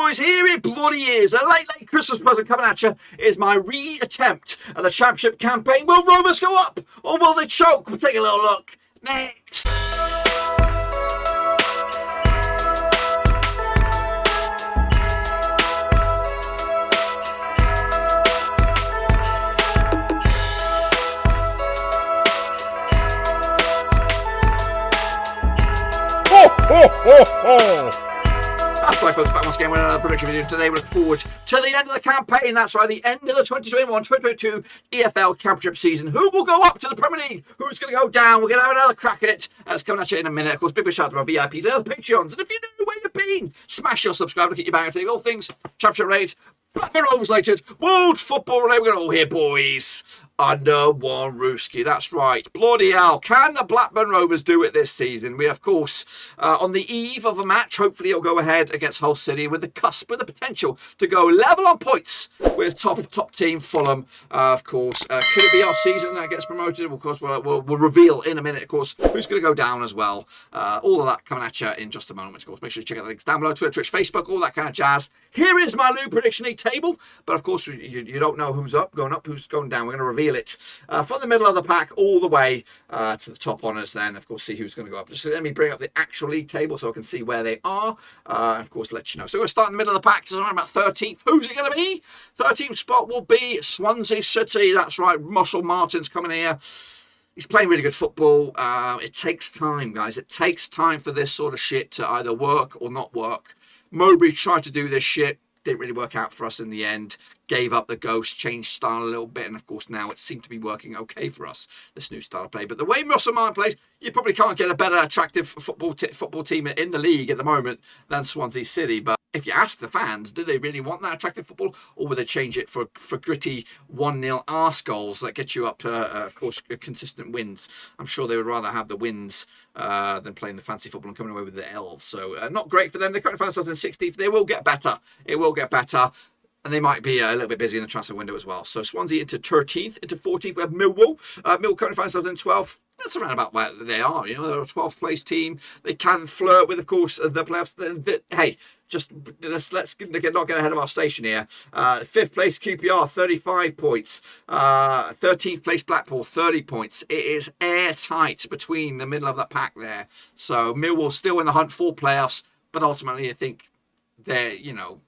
boys, here it bloody is. A late Christmas present coming at you is my re-attempt at the Championship campaign. Will Rovers go up or will they choke? We'll take a little look next. That's right, folks, back once again with another prediction video. Today we look forward to the end of the campaign. That's right, the end of the 2021-2022 EFL Championship season. Who will go up to the Premier League? Who's going to go down? We're going to have another crack at it. That's coming at you in a minute. Of course, big shout out to my VIPs, the Patreons. And if you know where you've been, smash your subscribe to keep you back to all things Championship related, Blackburn Rovers related, world football related. We're going to all here, boys. Under one Rooski, that's right. Bloody hell, can the Blackburn Rovers do it this season? We, of course, on the eve of a match, hopefully it'll go ahead against Hull City with the cusp, with the potential to go level on points with top team Fulham. Of course, could it be our season that gets promoted? Of course, we'll reveal in a minute, of course, who's going to go down as well. All of that coming at you in just a moment, of course. Make sure you check out the links down below, Twitter, Twitch, Facebook, all that kind of jazz. Here is my Lou Prediction League table, but of course, you don't know who's up, who's going down. We're going to reveal it from the middle of the pack all the way to the top honours, then of course see who's going to go up. Just let me bring up the actual league table so I can see where they are, and of course let you know. So we'll start in the middle of the pack, so around about 13th. Who's it going to be? 13th spot will be Swansea City. That's right, Russell Martin's coming here. He's playing really good football. It takes time, guys. It takes time for this sort of shit to either work or not work. Mowbray tried to do this shit. Didn't really work out for us in the end. Gave up the ghost, changed style a little bit, and of course now it seemed to be working okay for us, this new style of play. But the way Russell Martin plays, you probably can't get a better attractive football team in the league at the moment than Swansea City. But if you ask the fans, do they really want that attractive football, or will they change it for gritty 1-0 arse goals that get you up, of course, consistent wins? I'm sure they would rather have the wins than playing the fancy football and coming away with the L's. So not great for them. They currently find themselves in 16th. They will get better. It will get better. And they might be a little bit busy in the transfer window as well. So Swansea into 13th, into 14th. We have Millwall. Millwall currently find themselves in 12th. That's around about where they are. You know, they're a 12th place team. They can flirt with, of course, the playoffs. Hey, just let's not get ahead of our station here. 5th place QPR, 35 points. 13th place Blackpool, 30 points. It is airtight between the middle of that pack there. So Millwall still in the hunt for playoffs, but ultimately I think they're, you know,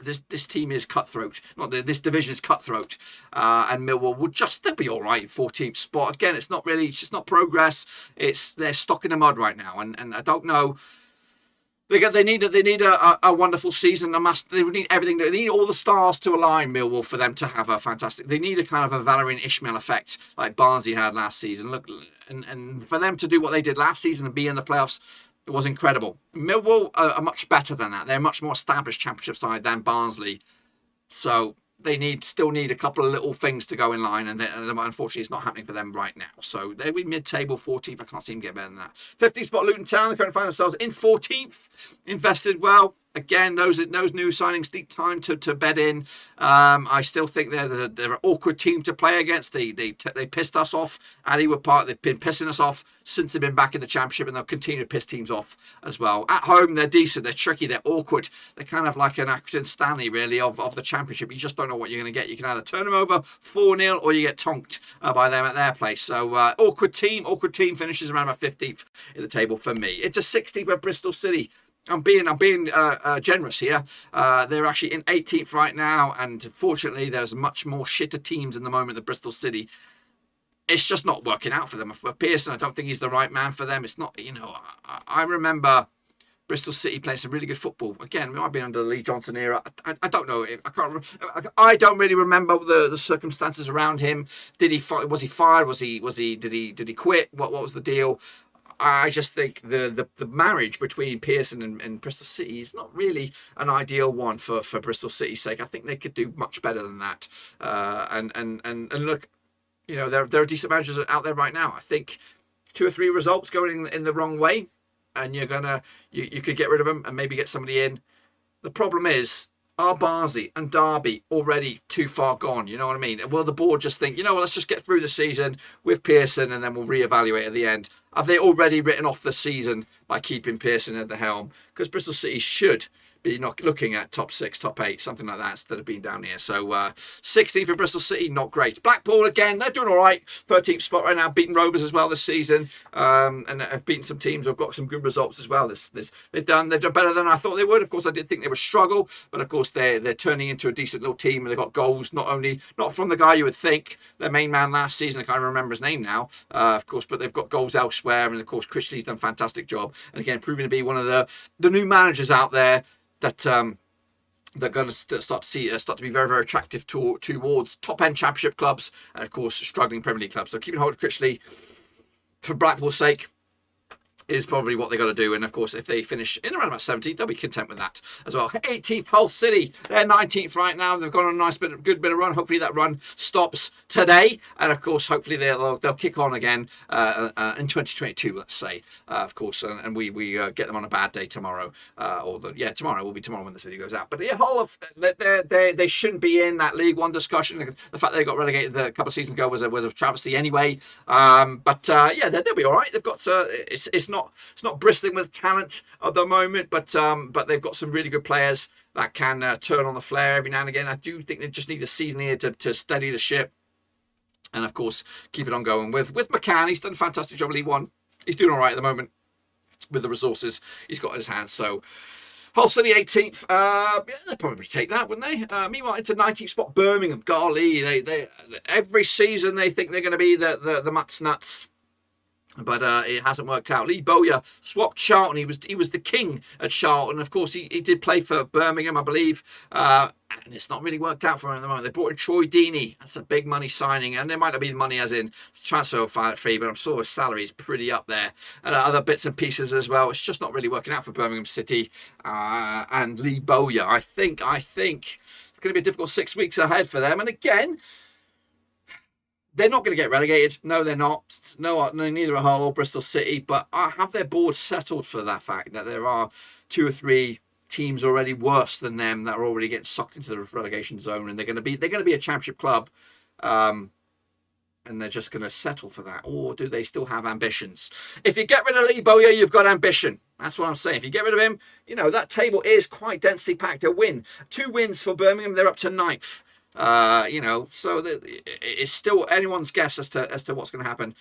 this team is cutthroat. This division is cutthroat, and Millwall will they'll be all right. 14th spot again. It's just not progress. They're stuck in the mud right now, and I don't know. They need a wonderful season. They need everything. They need all the stars to align, Millwall, for them to have a fantastic. They need a kind of a Valerian Ishmael effect like Barnsley had last season. Look, and for them to do what they did last season and be in the playoffs, it was incredible. Millwall are much better than that. They're a much more established championship side than Barnsley. So they still need a couple of little things to go in line, and unfortunately it's not happening for them right now. So they'll be mid-table, 14th. I can't see them get better than that. 15th spot, Luton Town. They currently find themselves in 14th. Invested well. Again, those new signings need time to bed in. I still think they're an awkward team to play against. They pissed us off at Ewood Park. They've been pissing us off since they've been back in the Championship, and they'll continue to piss teams off as well. At home, they're decent. They're tricky. They're awkward. They're kind of like an Accrington Stanley, really, of the Championship. You just don't know what you're going to get. You can either turn them over 4-0 or you get tonked by them at their place. So awkward team finishes around about 15th in the table for me. Into 16th with Bristol City. I'm being generous here. They're actually in 18th right now, and fortunately, there's much more shitter teams in the moment than Bristol City. It's just not working out for them. For Pearson, I don't think he's the right man for them. It's not, you know. I remember Bristol City playing some really good football. Again, we might be under the Lee Johnson era. I don't know. I don't really remember the circumstances around him. Was he fired? Did he quit? What was the deal? I just think the marriage between Pearson and Bristol City is not really an ideal one for Bristol City's sake. I think they could do much better than that. And look, you know, there are decent managers out there right now. I think 2 or 3 results going in the wrong way, and you could get rid of them and maybe get somebody in. The problem is, are Barnsley and Derby already too far gone? You know what I mean? Will the board just think, you know what, let's just get through the season with Pearson and then we'll reevaluate at the end? Have they already written off the season by keeping Pearson at the helm? Because Bristol City should be not looking at top 6, top 8, something like that instead of being down here. So 16th for Bristol City, not great. Blackpool again, they're doing all right. 13th spot right now, beating Rovers as well this season, and have beaten some teams. Have got some good results as well. They've done better than I thought they would. Of course, I did think they would struggle, but of course they're turning into a decent little team, and they've got goals not from the guy you would think, their main man last season. I can't remember his name now, of course, but they've got goals elsewhere, and of course Critchley's done a fantastic job, and again proving to be one of the new managers out there that they're going to start to be very, very attractive towards top end championship clubs, and of course struggling Premier League clubs. So keeping hold of Critchley for Blackpool's sake is probably what they got to do. And of course, if they finish in around about 17th, they'll be content with that as well. 18th, Hull City. They're 19th right now. They've gone on a good bit of run. Hopefully that run stops today. And of course, hopefully they'll kick on again in 2022, let's say. Of course, and we get them on a bad day tomorrow. Tomorrow will be tomorrow when this video goes out. But yeah, Hull, they shouldn't be in that League One discussion. The fact they got relegated a couple of seasons ago was a travesty anyway. They'll be all right. They've got it's not bristling with talent at the moment, but they've got some really good players that can turn on the flare every now and again. I do think they just need a season here to steady the ship, and of course keep it on going with McCann. He's done a fantastic job in League One. He's doing all right at the moment with the resources he's got in his hands. So Hull City 18th, they'd probably take that, wouldn't they? Meanwhile, it's a 19th spot, Birmingham. Golly, they every season they think they're going to be the Mutt's nuts. But it hasn't worked out. Lee Bowyer swapped Charlton. He was the king at Charlton. Of course, he did play for Birmingham, I believe. And it's not really worked out for him at the moment. They brought in Troy Deeney. That's a big money signing. And there might not be the money as in transfer fee, but I'm sure his salary is pretty up there. And other bits and pieces as well. It's just not really working out for Birmingham City and Lee Bowyer. I think it's going to be a difficult 6 weeks ahead for them. And again, they're not going to get relegated. No, they're not. No, neither are Hull or Bristol City. But I have their board settled for that fact that there are 2 or 3 teams already worse than them that are already getting sucked into the relegation zone, and they're going to be a championship club, and they're just going to settle for that. Or do they still have ambitions? If you get rid of Lee Bowyer, you've got ambition. That's what I'm saying. If you get rid of him, that table is quite densely packed. 2 wins for Birmingham. They're up to 9th. So it's still anyone's guess as to what's going to happen.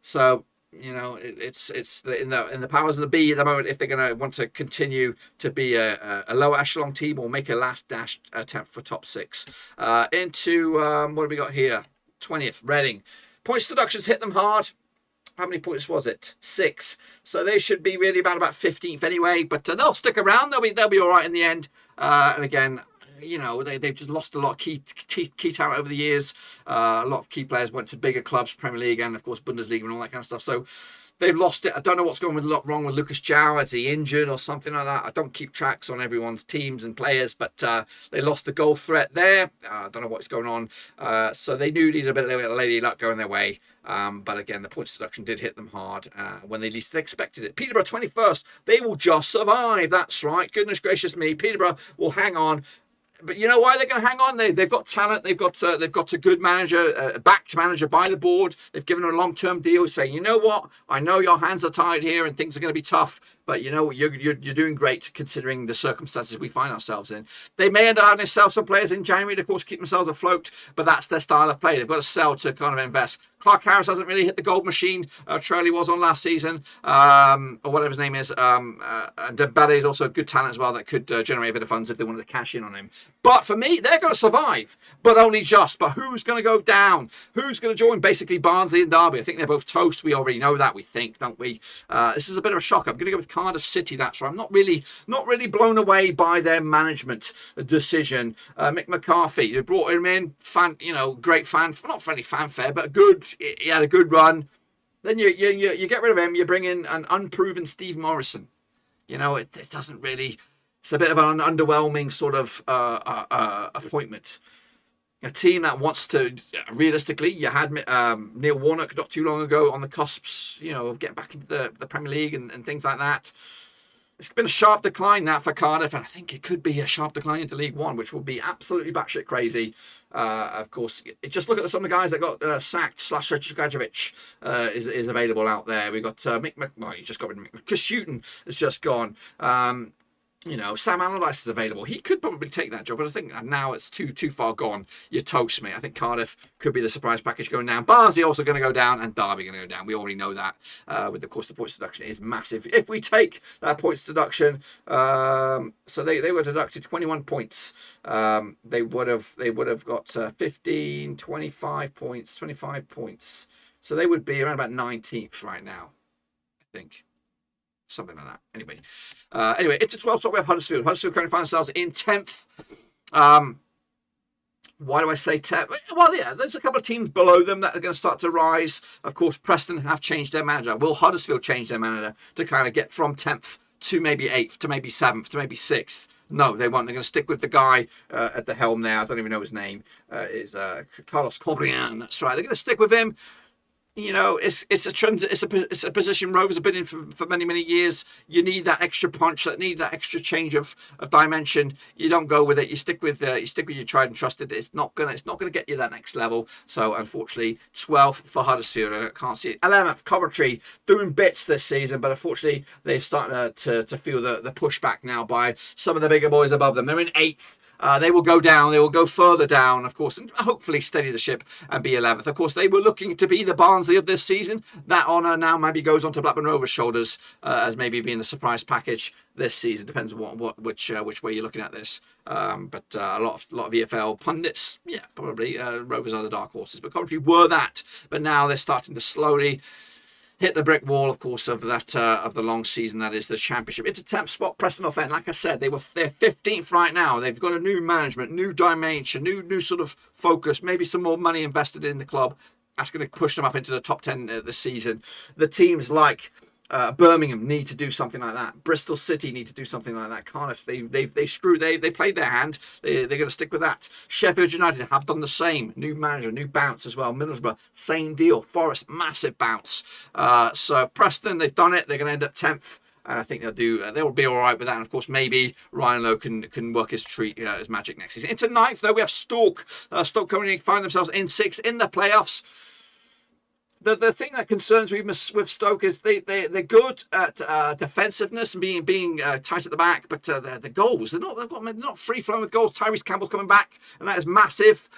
So it's in the powers of the B at the moment if they're going to want to continue to be a lower echelon team or make a last dash attempt for top 6. Into what have we got here? 20th, Reading. Points deductions hit them hard. How many points was it? 6. So they should be really about 15th anyway. But they'll stick around. They'll be all right in the end. And again, they've just lost a lot of key talent over the years. A lot of key players went to bigger clubs, Premier League and of course Bundesliga and all that kind of stuff. So they've lost it. I don't know what's wrong with Lucas João. Is he injured or something like that? I don't keep tracks on everyone's teams and players, but they lost the goal threat there. I don't know what's going on. So they knew needed a bit of lady luck going their way. But again, the points deduction did hit them hard when they least expected it. Peterborough 21st. They will just survive. That's right. Goodness gracious me. Peterborough will hang on. But you know why they're going to hang on? They've got talent. They've got a good manager, a backed manager by the board. They've given them a long-term deal, saying, you know what? I know your hands are tied here and things are going to be tough, but you're doing great considering the circumstances we find ourselves in. They may end up having to sell some players in January to, of course, keep themselves afloat, but that's their style of play. They've got to sell to kind of invest. Clark Harris hasn't really hit the gold machine. Trelly was on last season, or whatever his name is. And Dembele is also a good talent as well that could generate a bit of funds if they wanted to cash in on him. But for me, they're going to survive, but only just. But who's going to go down? Who's going to join basically Barnsley and Derby? I think they're both toast. We already know that, we think, don't we? This is a bit of a shock. I'm going to go with Cardiff City. That's right. I'm not really blown away by their management decision. Mick McCarthy, they brought him in, great fan, not friendly fanfare, but good. He had a good run. Then you get rid of him. You bring in an unproven Steve Morrison. It doesn't really. It's a bit of an underwhelming sort of appointment. A team that wants to, realistically, you had Neil Warnock not too long ago on the cusps, of getting back into the Premier League and things like that. It's been a sharp decline now for Cardiff, and I think it could be a sharp decline into League One, which will be absolutely batshit crazy. Of course, just look at some of the guys that got sacked. Grajovic is available out there. We've got Mick. Well, you just got rid of Mick. Chris Hughton has just gone. Sam Allardyce is available. He could probably take that job, but I think now it's too far gone. You toast me. I think Cardiff could be the surprise package going down. Barnsley also going to go down, and Derby going to go down. We already know that. Of course, the points deduction is massive. If we take that points deduction, so they were deducted 21 points. They would have got 15, 25 points, 25 points. So they would be around about 19th right now, I think. Something like that. Anyway, it's a 12th spot. We have Huddersfield. Huddersfield currently find themselves in 10th. Why do I say 10th? Well, yeah, there's a couple of teams below them that are going to start to rise. Of course, Preston have changed their manager. Will Huddersfield change their manager to kind of get from 10th to maybe 8th, to maybe 7th, to maybe 6th? No, they won't. They're going to stick with the guy at the helm there. I don't even know his name. Is Carlos Corbrian. That's right. They're going to stick with him. It's a position Rovers have been in for many years. You need that extra punch, need that extra change of dimension. You don't go with it. You stick with your tried and trusted. It's not gonna get you that next level. So unfortunately, 12th for Huddersfield. I can't see it. 11th Coventry, doing bits this season, but unfortunately they've started to feel the pushback now by some of the bigger boys above them. They're in 8th. They will go down. They will go further down, of course, and hopefully steady the ship and be 11th. Of course, they were looking to be the Barnsley of this season. That honour now maybe goes on to Blackburn Rovers' shoulders as maybe being the surprise package this season. Depends on which way you're looking at this. But a lot of EFL pundits, yeah, probably Rovers are the dark horses. But Coventry were that. But now they're starting to slowly hit the brick wall, of course, of that of the long season that is the Championship. It's a 10th spot, Preston North End. Like I said, they're 15th right now. They've got a new management, new dimension, new sort of focus, maybe some more money invested in the club. That's going to push them up into the top 10 this season. The teams like Birmingham need to do something like that. Bristol City need to do something like that. Cardiff, they played their hand. They're going to stick with that. Sheffield United have done the same. New manager, new bounce as well. Middlesbrough, same deal. Forest, massive bounce. So Preston, they've done it. They're going to end up 10th. And I think they'll be all right with that. And of course, maybe Ryan Lowe can work his his magic next season. Into 9th, though, we have Stoke. Stoke currently find themselves in 6th in the playoffs. The thing that concerns me with Stoke is they're good at defensiveness and being tight at the back, but the goals they're not free flowing with goals. Tyrese Campbell's coming back, and that is massive.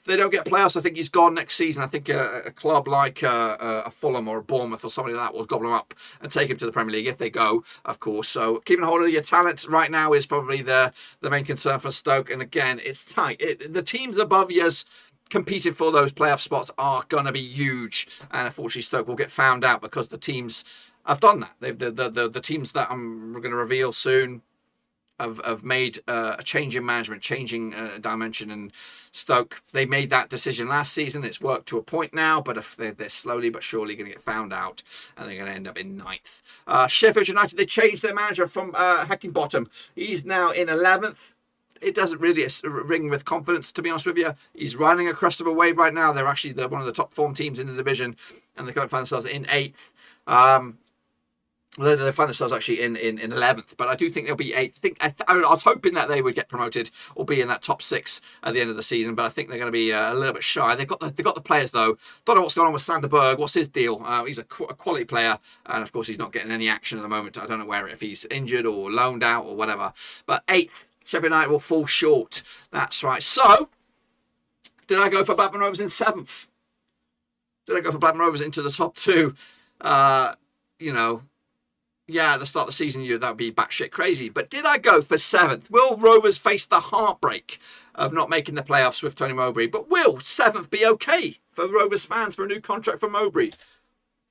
If they don't get playoffs, I think he's gone next season. I think a club like a Fulham or a Bournemouth or somebody like that will gobble him up and take him to the Premier League if they go, of course. So keeping hold of your talent right now is probably the main concern for Stoke. And again, it's tight. The teams above yours competing for those playoff spots are going to be huge, and unfortunately Stoke will get found out because the teams have done that. The teams that I'm going to reveal soon have made a change in management, changing dimension, and Stoke, they made that decision last season. It's worked to a point now, but if they're slowly but surely going to get found out, and they're going to end up in 9th. Sheffield United, they changed their manager from Heckingbottom. He's now in 11th. It doesn't really ring with confidence, to be honest with you. He's riding a crest of a wave right now. They're actually one of the top form teams in the division, and they find themselves in 8th. They find themselves actually in 11th, but I do think they'll be 8th. I was hoping that they would get promoted or be in that top 6 at the end of the season, but I think they're going to be a little bit shy. They've got the players though. Don't know what's going on with Sander Berg. What's his deal? He's a quality player, and of course he's not getting any action at the moment. I don't know if he's injured or loaned out or whatever. But 8th. Sheffield United will fall short. That's right. So, did I go for Blackburn Rovers in 7th? Did I go for Blackburn Rovers into the top 2? At the start of the season, that would be batshit crazy. But did I go for 7th? Will Rovers face the heartbreak of not making the playoffs with Tony Mowbray? But will 7th be okay for the Rovers fans for a new contract from Mowbray?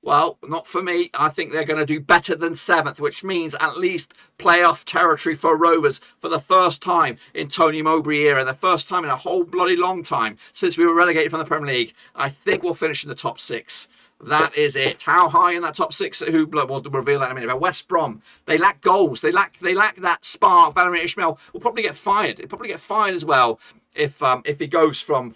Well, not for me. I think they're going to do better than 7th, which means at least playoff territory for Rovers for the first time in Tony Mowbray era, the first time in a whole bloody long time since we were relegated from the Premier League. I think we'll finish in the top 6. That is it. How high in that top 6? We'll reveal that in a minute. But West Brom, they lack goals. They lack that spark. Valerie Ishmael will probably get fired. He'll probably get fired as well if he goes from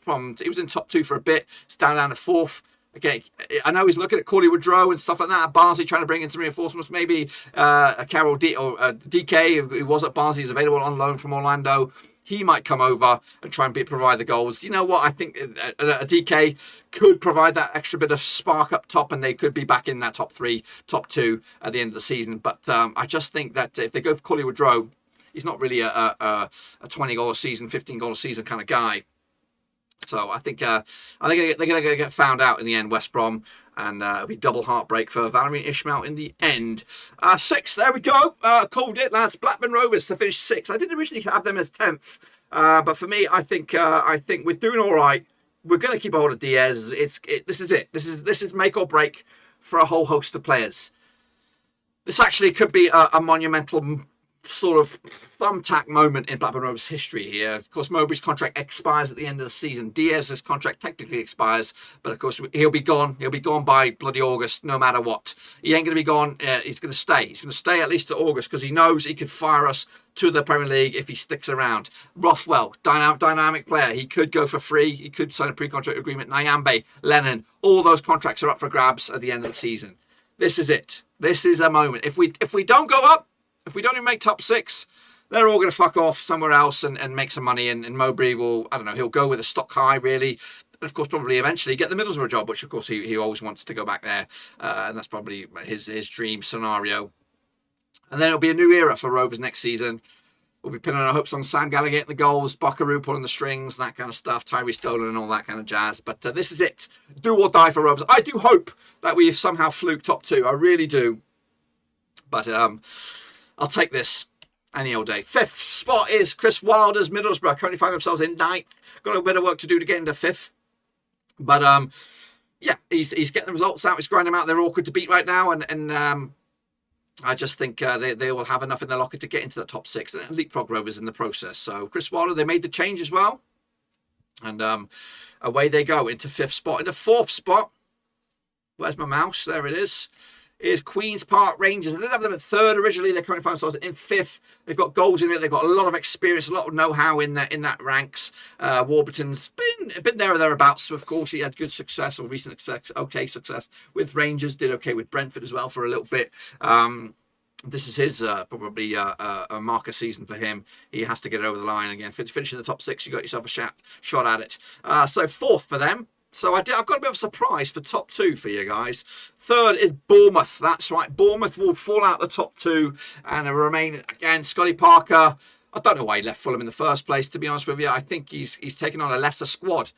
he was in top 2 for a bit, it's down to 4th. Okay, I know he's looking at Corley Woodrow and stuff like that. Barnsley trying to bring in some reinforcements. Maybe a Carol DK, who was at Barnsley, is available on loan from Orlando. he might come over and try and provide the goals. You know what? I think a DK could provide that extra bit of spark up top, and they could be back in that top 3, top 2 at the end of the season. But I just think that if they go for Coley Woodrow, he's not really a 20-goal a season, 15-goal a season kind of guy. So I think they're going to get found out in the end, West Brom, and it'll be double heartbreak for Valérien Ismaël in the end. 6th, there we go. Called it, lads. Blackburn Rovers to finish 6th. I did originally have them as 10th, but for me, I think we're doing all right. We're going to keep a hold of Diaz. This is it. This is make or break for a whole host of players. This actually could be a monumental sort of thumbtack moment in Blackburn Rovers history here. Of course, Mowbray's contract expires at the end of the season. Diaz's contract technically expires, but of course he'll be gone. He'll be gone by bloody August, no matter what. He ain't going to be gone. He's going to stay. He's going to stay at least to August because he knows he could fire us to the Premier League if he sticks around. Rothwell, dynamic player. He could go for free. He could sign a pre-contract agreement. Nyambe, Lennon, all those contracts are up for grabs at the end of the season. This is it. This is a moment. If we don't go up, if we don't even make top 6, they're all going to fuck off somewhere else and make some money. And Mowbray will, I don't know, he'll go with a stock high, really. And, of course, probably eventually get the Middlesbrough job, which, of course, he always wants to go back there. And that's probably his dream scenario. And then it'll be a new era for Rovers next season. We'll be pinning our hopes on Sam Gallagher getting the goals, Buckaroo pulling the strings, that kind of stuff, Tyrese Dolan and all that kind of jazz. But this is it. Do or die for Rovers. I do hope that we've somehow fluked top 2. I really do. But I'll take this any old day. 5th spot is Chris Wilder's Middlesbrough. Currently find themselves in 9th. Got a bit of work to do to get into 5th. But yeah, he's getting the results out. He's grinding them out. They're awkward to beat right now. And I just think they will have enough in their locker to get into the top 6 and leapfrog Rovers in the process. So Chris Wilder, they made the change as well. And away they go into 5th spot. In the 4th spot, where's my mouse? There it is Queen's Park Rangers. I didn't have them at 3rd originally. They're currently finding themselves in 5th. They've got goals in it. They've got a lot of experience, a lot of know-how in that ranks. Warburton's been there or thereabouts. Of course, he had good success or recent success, okay success with Rangers. Did okay with Brentford as well for a little bit. This is his probably a marker season for him. He has to get it over the line again. Finishing the top 6, you got yourself a shot at it. So 4th for them. So I've got a bit of a surprise for top 2 for you guys. 3rd is Bournemouth. That's right. Bournemouth will fall out the top 2 and remain, again, Scotty Parker. I don't know why he left Fulham in the first place, to be honest with you. I think he's taken on a lesser squad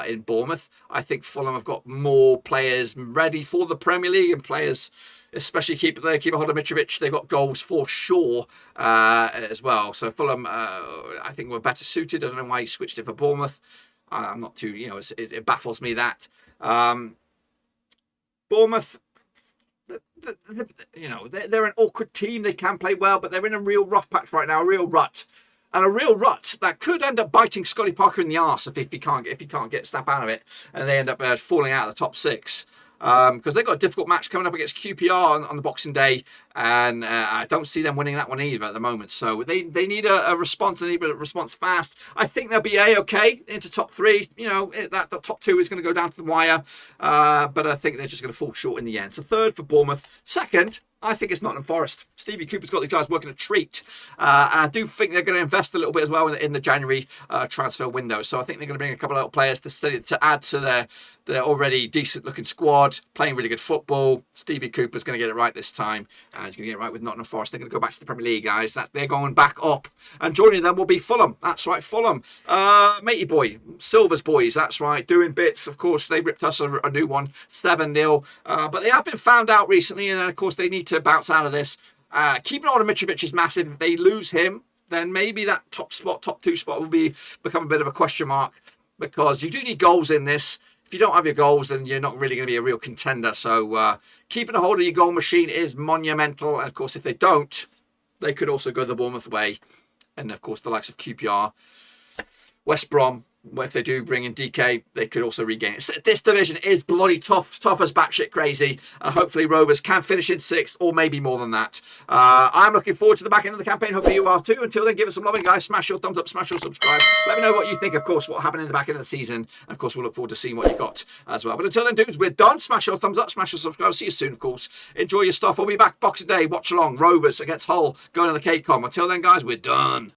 in Bournemouth. I think Fulham have got more players ready for the Premier League and players, especially keep a hold of Mitrovic. They've got goals for sure as well. So Fulham, I think, were better suited. I don't know why he switched it for Bournemouth. I'm not too, it baffles me that. Bournemouth, they're an awkward team. They can play well, but they're in a real rough patch right now, a real rut. And a real rut that could end up biting Scotty Parker in the arse if he can't get snap out of it, and they end up falling out of the top 6. Because they've got a difficult match coming up against QPR on the Boxing Day, and I don't see them winning that one either at the moment. So they need a response. They need a response fast. I think they'll be okay into top 3. That top 2 is going to go down to the wire, but I think they're just going to fall short in the end. So 3rd for Bournemouth. 2nd, I think it's Nottingham Forest. Stevie Cooper's got these guys working a treat. And I do think they're going to invest a little bit as well in the January transfer window. So I think they're going to bring a couple of little players to add to their already decent-looking squad, playing really good football. Stevie Cooper's going to get it right this time. And he's going to get it right with Nottingham Forest. They're going to go back to the Premier League, guys. They're going back up. And joining them will be Fulham. That's right, Fulham. Matey boy, Silver's boys. That's right, doing bits. Of course, they ripped us a new one, 7-0. But they have been found out recently, and of course, they need to bounce out of this. Keeping on Mitrovic is massive. If they lose him, then maybe that top 2 spot will become a bit of a question mark, because you do need goals in this. If you don't have your goals, then you're not really going to be a real contender. So keeping a hold of your goal machine is monumental. And of course, if they don't, they could also go the Bournemouth way. And of course, the likes of QPR, West Brom, if they do bring in DK, they could also regain it. So this division is bloody tough as batshit crazy. Hopefully Rovers can finish in 6th or maybe more than that. I'm looking forward to the back end of the campaign. Hopefully you are too. Until then, give us some loving, guys. Smash your thumbs up, smash your subscribe. Let me know what you think, of course, what happened in the back end of the season. And of course, we'll look forward to seeing what you got as well. But until then, dudes, we're done. Smash your thumbs up, smash your subscribe. See you soon, of course. Enjoy your stuff. We'll be back Boxing Day. Watch along. Rovers against Hull. Going to the KCOM. Until then, guys, we're done.